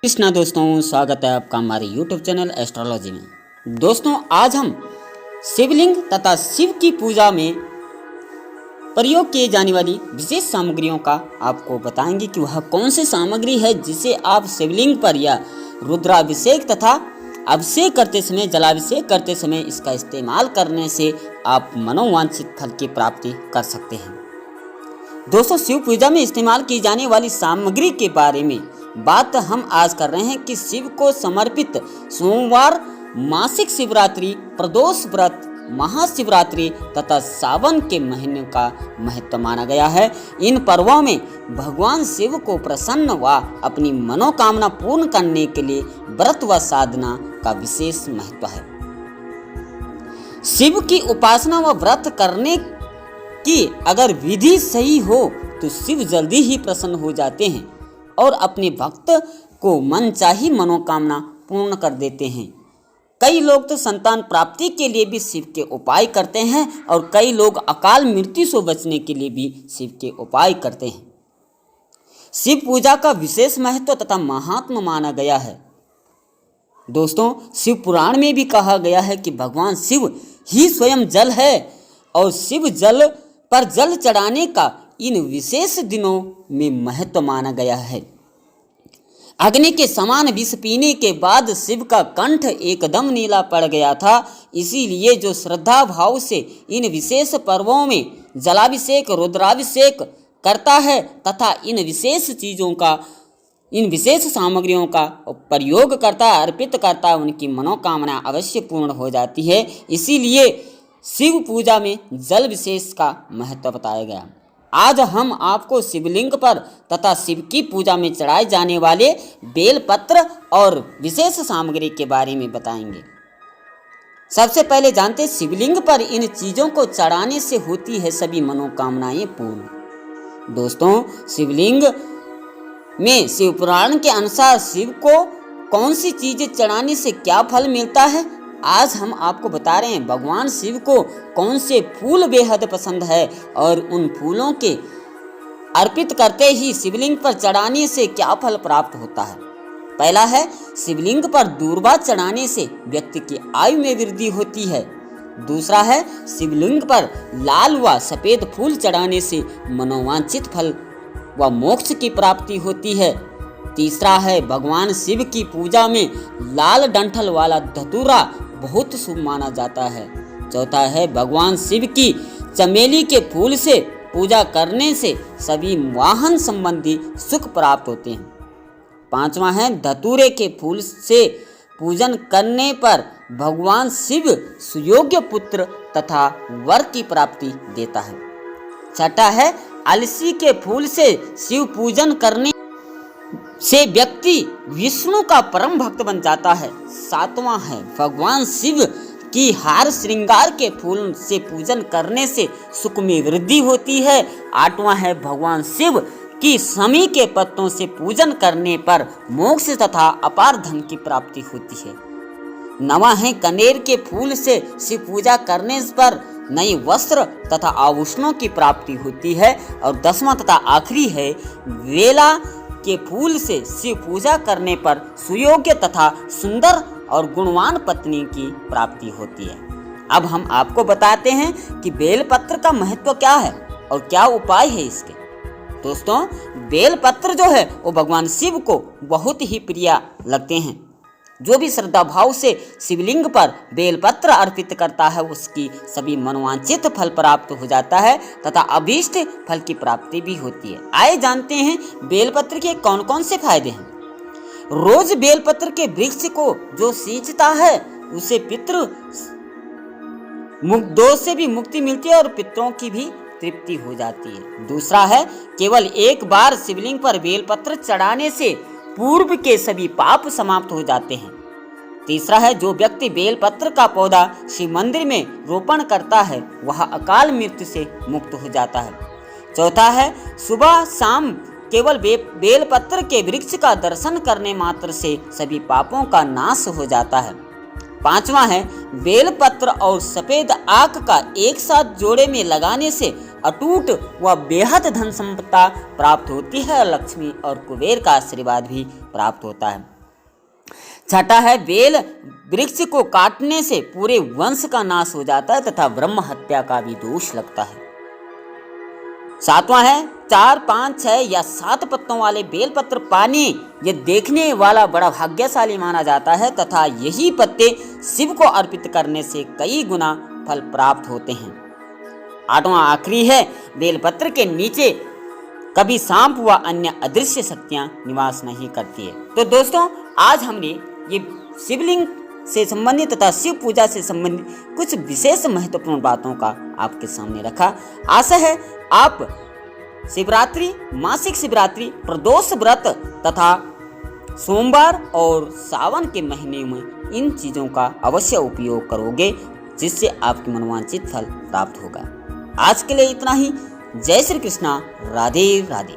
कृष्णा दोस्तों, स्वागत है आपका हमारे YouTube चैनल एस्ट्रोलॉजी में। दोस्तों, आज हम शिवलिंग तथा शिव की पूजा में प्रयोग किए जाने वाली विशेष सामग्रियों का आपको बताएंगे कि वह कौन सी सामग्री है जिसे आप शिवलिंग पर या रुद्राभिषेक तथा अभिषेक करते समय, जलाभिषेक करते समय इसका इस्तेमाल करने से आप मनोवांछित फल की प्राप्ति कर सकते हैं। दोस्तों, शिव पूजा में इस्तेमाल की जाने वाली सामग्री के बारे में बात हम आज कर रहे हैं कि शिव को समर्पित सोमवार, मासिक शिवरात्रि, प्रदोष व्रत, महाशिवरात्रि तथा सावन के महीने का महत्व माना गया है। इन पर्वों में भगवान शिव को प्रसन्न व अपनी मनोकामना पूर्ण करने के लिए व्रत व साधना का विशेष महत्व है। शिव की उपासना व व्रत करने की अगर विधि सही हो तो शिव जल्दी ही प्रसन्न हो जाते हैं और अपने भक्त को मनचाही मनोकामना पूर्ण कर देते हैं। कई लोग तो संतान प्राप्ति के लिए भी शिव के उपाय करते हैं और कई लोग अकाल मृत्यु से बचने के लिए भी शिव के उपाय करते हैं। शिव पूजा का विशेष महत्व तथा महात्म माना गया है। दोस्तों, शिव पुराण में भी कहा गया है कि भगवान शिव ही स्वयं जल है और शिव जल पर जल चढ़ाने का इन विशेष दिनों में महत्व माना गया है। अग्नि के समान विष पीने के बाद शिव का कंठ एकदम नीला पड़ गया था। इसीलिए जो श्रद्धा भाव से इन विशेष पर्वों में जलाभिषेक, रुद्राभिषेक करता है तथा इन विशेष सामग्रियों का प्रयोग करता है, अर्पित करता है, उनकी मनोकामना अवश्य पूर्ण हो जाती है। इसीलिए शिव पूजा में जल विशेष का महत्व बताया गया। आज हम आपको शिवलिंग पर तथा शिव की पूजा में चढ़ाए जाने वाले बेलपत्र और विशेष सामग्री के बारे में बताएंगे। सबसे पहले जानते हैं शिवलिंग पर इन चीजों को चढ़ाने से होती है सभी मनोकामनाएं पूर्ण। दोस्तों, शिवलिंग में शिव पुराण के अनुसार शिव को कौन सी चीजें चढ़ाने से क्या फल मिलता है, आज हम आपको बता रहे हैं। भगवान शिव को कौन से फूल बेहद पसंद है और उन फूलों के अर्पित करते ही शिवलिंग पर चढ़ाने से क्या फल प्राप्त होता है। पहला है, शिवलिंग पर दूर्वा चढ़ाने से व्यक्ति की आयु में वृद्धि होती है। दूसरा है, शिवलिंग पर लाल व सफेद फूल चढ़ाने से मनोवांछित फल व मोक्ष की प्राप्ति होती है। तीसरा है, भगवान शिव की पूजा में लाल डंठल वाला धतूरा बहुत शुभ माना जाता है। चौथा है, भगवान शिव की चमेली के फूल से पूजा करने से सभी वाहन संबंधी सुख प्राप्त होते हैं। पांचवा है, धतूरे के फूल से पूजन करने पर भगवान शिव सुयोग्य पुत्र तथा वर की प्राप्ति देता है। छठा है, अलसी के फूल से शिव पूजन करने से व्यक्ति विष्णु का परम भक्त बन जाता है। सातवां है, भगवान शिव की हार श्रृंगार के फूल से पूजन करने से सुख में वृद्धि होती है। आठवां है, भगवान शिव की शमी के पत्तों से पूजन करने पर मोक्ष तथा अपार धन की प्राप्ति होती है। नवां है, कनेर के फूल से शिव पूजा करने पर नए वस्त्र तथा आभूषणों की प्राप्ति होती है। और दसवां तथा आखिरी है, वेला के फूल से शिव पूजा करने पर सुयोग्य तथा सुंदर और गुणवान पत्नी की प्राप्ति होती है। अब हम आपको बताते हैं कि बेलपत्र का महत्व क्या है और क्या उपाय है इसके। दोस्तों, बेलपत्र जो है वो भगवान शिव को बहुत ही प्रिय लगते हैं। जो भी श्रद्धा भाव से शिवलिंग पर बेलपत्र अर्पित करता है उसकी सभी मनोवांछित फल प्राप्त हो जाता है तथा अभीष्ट फल की प्राप्ति भी होती है। आइए जानते हैं बेलपत्र के कौन कौन से फायदे हैं। रोज बेलपत्र के वृक्ष को जो सींचता है उसे पितृ दोष से भी मुक्ति मिलती है और पितरों की भी तृप्ति हो जाती है। दूसरा है, केवल एक बार शिवलिंग पर बेलपत्र चढ़ाने से पूर्व के सभी पाप समाप्त हो जाते हैं। तीसरा है, जो व्यक्ति बेलपत्र का पौधा शिव मंदिर में रोपण करता है वह अकाल मृत्यु से मुक्त हो जाता है। चौथा है, सुबह शाम केवल बेलपत्र के वृक्ष का दर्शन करने मात्र से सभी पापों का नाश हो जाता है। पांचवा है, बेलपत्र और सफेद आक का एक साथ जोड़े में लगाने से अटूट व बेहद धन संपदा प्राप्त होती है। लक्ष्मी और कुबेर का आशीर्वाद भी प्राप्त होता है। छठा है, बेल वृक्ष को काटने से पूरे वंश का नाश हो जाता है तथा ब्रह्म हत्या का भी दोष लगता है। सातवां है, 4, 5, 6 या 7 पत्तों वाले बेलपत्र पाने ये देखने वाला बड़ा भाग्यशाली माना जाता है तथा यही पत्ते शिव को अर्पित करने से कई गुना फल प्राप्त होते हैं। आठवां आखिरी है, बेलपत्र के नीचे कभी सांप व अन्य अदृश्य शक्तियां निवास नहीं करती है। तो दोस्तों, आज हमने ये शिवलिंग से संबंधित तथा शिव पूजा से संबंधित कुछ विशेष महत्वपूर्ण बातों का आपके सामने रखा। आशा है आप शिवरात्रि, मासिक शिवरात्रि, प्रदोष व्रत तथा सोमवार और सावन के महीने में इन चीज़ों का अवश्य उपयोग करोगे, जिससे आपकी मनोवांछित फल प्राप्त होगा। आज के लिए इतना ही। जय श्री कृष्णा। राधे राधे।